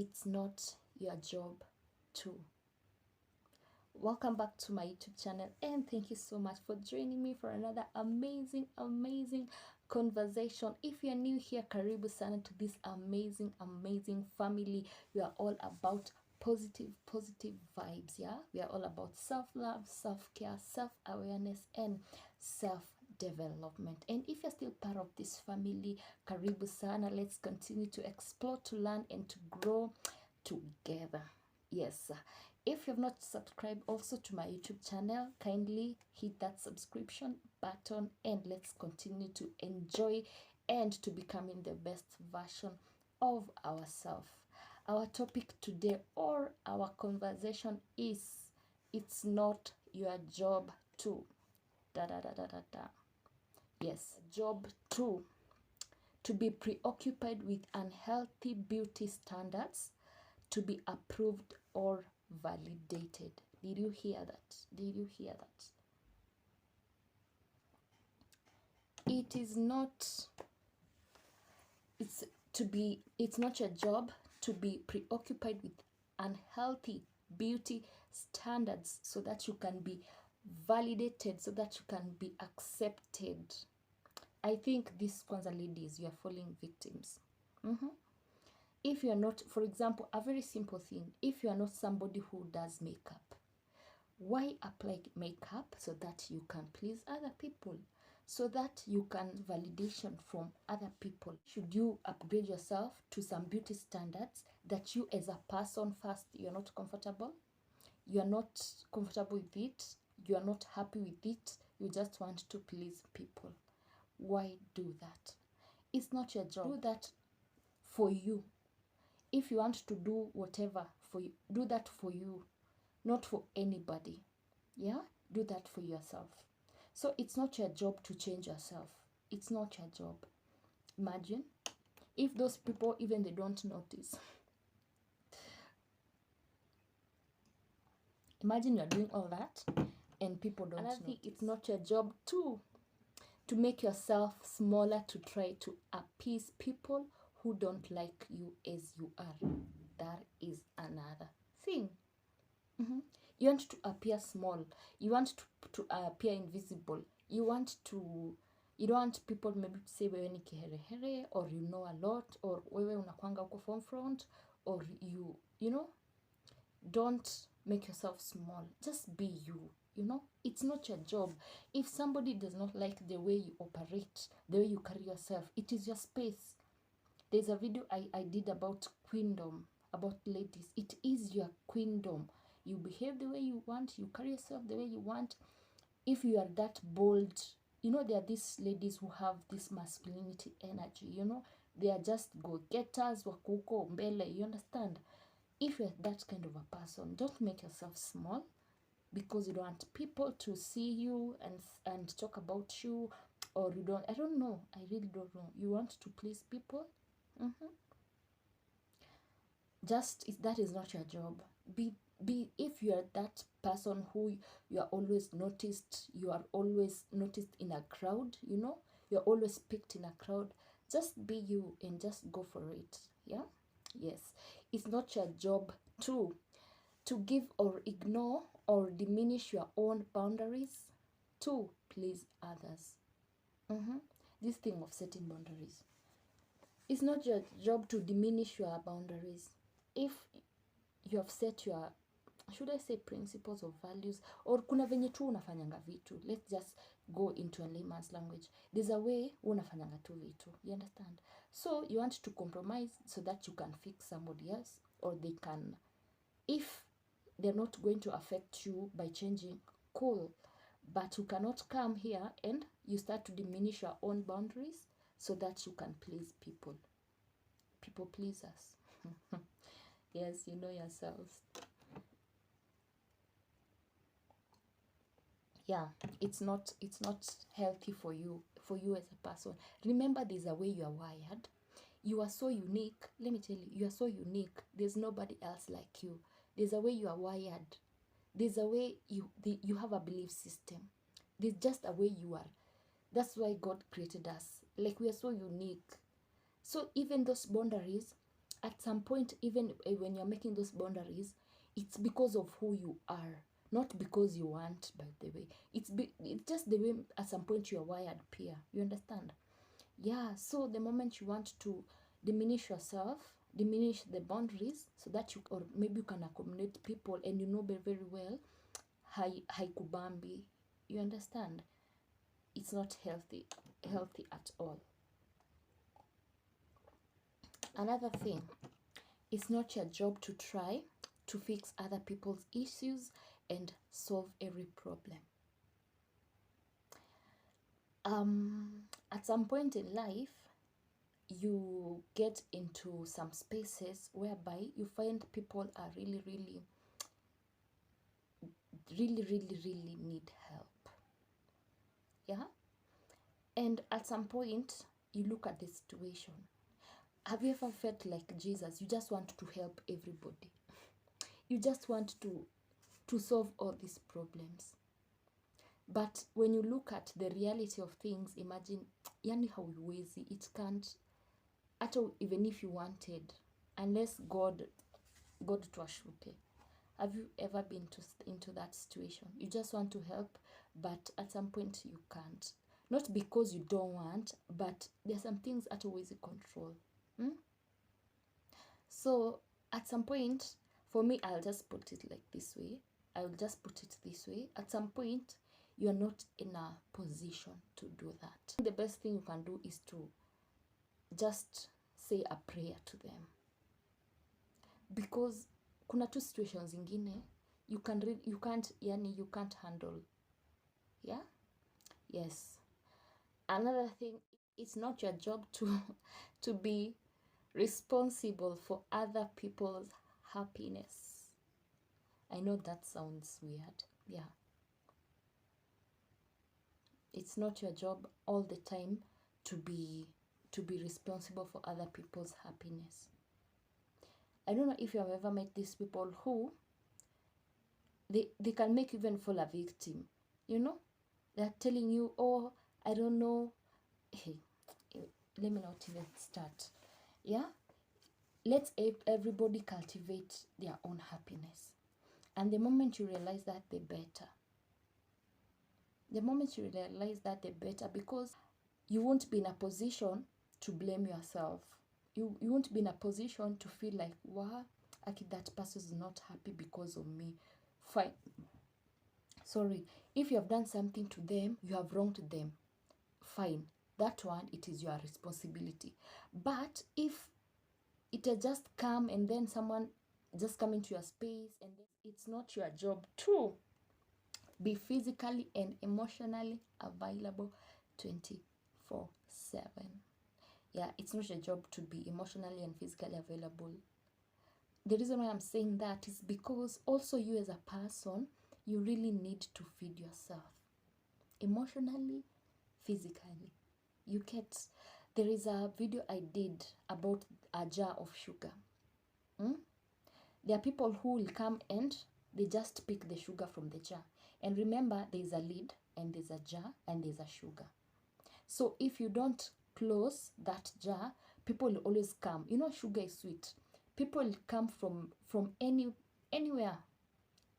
it's not your job too. Welcome back to my YouTube channel, and thank you so much for joining me for another amazing conversation. If you're new here, karibu sana to this amazing family. We are all about positive vibes. Yeah, we are all about self-love, self-care, self-awareness, and self-development. And if you're still part of this family, karibu sana. Let's continue to explore, to learn, and to grow together. Yes, if you've not subscribed also to my YouTube channel, kindly hit that subscription button, and let's continue to enjoy and to becoming the best version of ourselves. Our topic today, or our conversation, is it's not your job too. Yes, job too. To be preoccupied with unhealthy beauty standards, to be approved or validated. Did you hear that? Did you hear that? It is not, it's not your job to be preoccupied with unhealthy beauty standards so that you can be validated, so that you can be accepted. I think these Kwanza ladies, you are falling victims. If you are not, for example, a very simple thing, if you are not somebody who does makeup, why apply makeup? So that you can please other people, so that you can validation from other people. Should you upgrade yourself to some beauty standards that you as a person, first, you're not comfortable, you are not comfortable with it, you are not happy with it, you just want to please people? Why do that? It's not your job. Do that for you. If you want to do whatever for you, do that for you, not for anybody. Yeah, do that for yourself. So it's not your job to change yourself. It's not your job. Imagine if those people, even they don't notice. Imagine you're doing all that and people don't notice. It's not your job too to make yourself smaller, to try to appease people who don't like you as you are. That is another thing. You want to appear small, you want to appear invisible, you don't want people maybe to say wewe ni kiherehere, or you know a lot, or wewe unakwanga uko form front, or you know, don't make yourself small. Just be you. It's not your job. If somebody does not like the way you operate, the way you carry yourself, it is your space. There's a video I did about queendom, about ladies. It is your queendom. You behave the way you want, you carry yourself the way you want. If you are that bold, there are these ladies who have this masculinity energy, they are just go-getters, wakuko mbele, you understand? If you're that kind of a person, don't make yourself small because you don't want people to see you and talk about you, or I don't know, I really don't know. You want to please people. That is not your job. If you are that person who you are always noticed, you are always noticed in a crowd, you're always picked in a crowd, just be you and just go for it. Yeah, yes, it's not your job to give or ignore or diminish your own boundaries to please others. This thing of setting boundaries, it's not your job to diminish your boundaries. If you have set your, should I say, principles or values, or kuna venye tu unafanyanga vitu, let's just go into a layman's language. There's a way unafanyanga tu vitu, you understand? So you want to compromise so that you can fix somebody else, or they can, if they're not going to affect you by changing, cool. But you cannot come here and you start to diminish your own boundaries so that you can please people. People pleasers. Yes, you know yourselves. Yeah, it's not healthy for you as a person. Remember, there's a way you are wired. You are so unique. Let me tell you, you are so unique. There's nobody else like you. There's a way you are wired. There's a way you have a belief system. There's just a way you are. That's why God created us. Like, we are so unique. So even those boundaries, at some point, even when you're making those boundaries, it's because of who you are, not because you want, by the way. It's just the way at some point you're wired, Pia. You understand? Yeah, so the moment you want to diminish yourself, diminish the boundaries, so that you, or maybe you can accommodate people, and you know very well, haikubambi. You understand? It's not healthy at all. Another thing, it's not your job to try to fix other people's issues and solve every problem. At some point in life, you get into some spaces whereby you find people are really need help. Yeah? And at some point, you look at the situation. Have you ever felt like Jesus? You just want to help everybody. You just want to solve all these problems. But when you look at the reality of things, imagine, yani hauwezi, it can't, even if you wanted, unless God tuashuke. Have you ever been into that situation? You just want to help, but at some point you can't. Not because you don't want, but there are some things at always control. So at some point, for me, I'll just put it like this way. At some point, you are not in a position to do that. The best thing you can do is to just say a prayer to them, because kuna two situations ingine you can't handle. Yeah. Yes. Another thing, it's not your job to be responsible for other people's happiness. I know that sounds weird. Yeah. It's not your job all the time to be responsible for other people's happiness. I don't know if you have ever met these people who they can make you even fall a victim. You know? They're telling you, oh, I don't know. Hey, let me not even start. Yeah? Let everybody cultivate their own happiness. And the moment you realize that, the better. The moment you realize that, the better, because you won't be in a position to blame yourself. You won't be in a position to feel like, wow, that person is not happy because of me. Fine. Sorry. If you have done something to them, you have wronged them. Fine. That one, it is your responsibility. But if it has just come and then someone just come into your space, and then it's not your job to be physically and emotionally available 24/7. Yeah, it's not your job to be emotionally and physically available. The reason why I'm saying that is because also you as a person, you really need to feed yourself emotionally, physically. There is a video I did about a jar of sugar. There are people who will come and they just pick the sugar from the jar. And remember, there's a lid and there's a jar and there's a sugar. So if you don't close that jar, people will always come. You know, sugar is sweet. People will come from anywhere,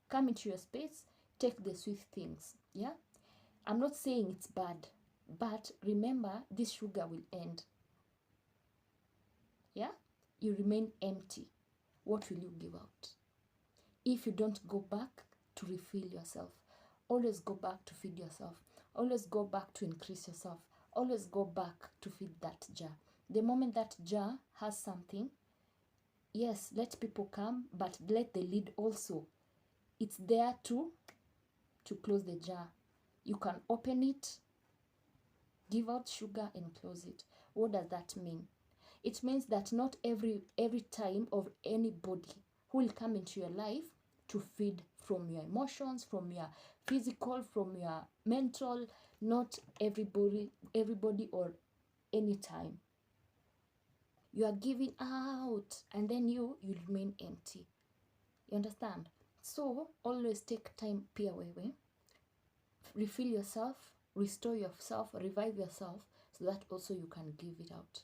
come into your space, take the sweet things. Yeah? I'm not saying it's bad, but remember, this sugar will end. Yeah? You remain empty. What will you give out? If you don't go back to refill yourself, always go back to feed yourself, always go back to increase yourself, always go back to feed that jar. The moment that jar has something, yes, let people come, but let the lid also. It's there to close the jar. You can open it, give out sugar, and close it. What does that mean? It means that not every time of anybody who will come into your life to feed from your emotions, from your physical, from your mental, not everybody or any time. You are giving out and then you remain empty. You understand? So always take time, Pia Wewe. Refill yourself, restore yourself, revive yourself, so that also you can give it out.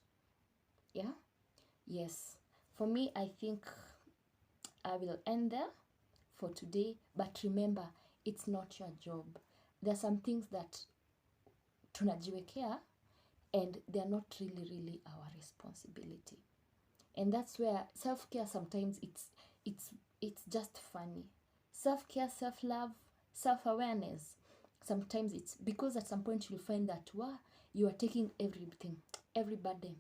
Yeah? Yes. For me, I think I will end there for today. But remember, it's not your job. There are some things that tunajiwekea and they're not really our responsibility. And that's where self-care sometimes it's just funny. Self-care, self-love, self-awareness, sometimes it's because at some point you'll find that you are taking everything, every burden,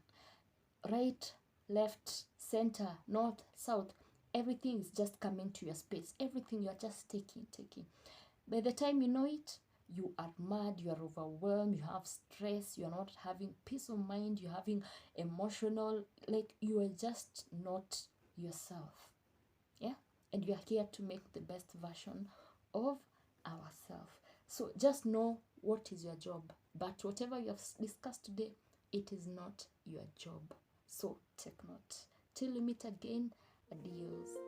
right, left, center, north, south, everything is just coming to your space. Everything you are just taking. By the time you know it, you are mad, you are overwhelmed, you have stress, you are not having peace of mind, you're having emotional, like you are just not yourself. Yeah, and you are here to make the best version of ourselves. So just know what is your job, but whatever you have discussed today, it is not your job. So take note. Till we meet again, adios.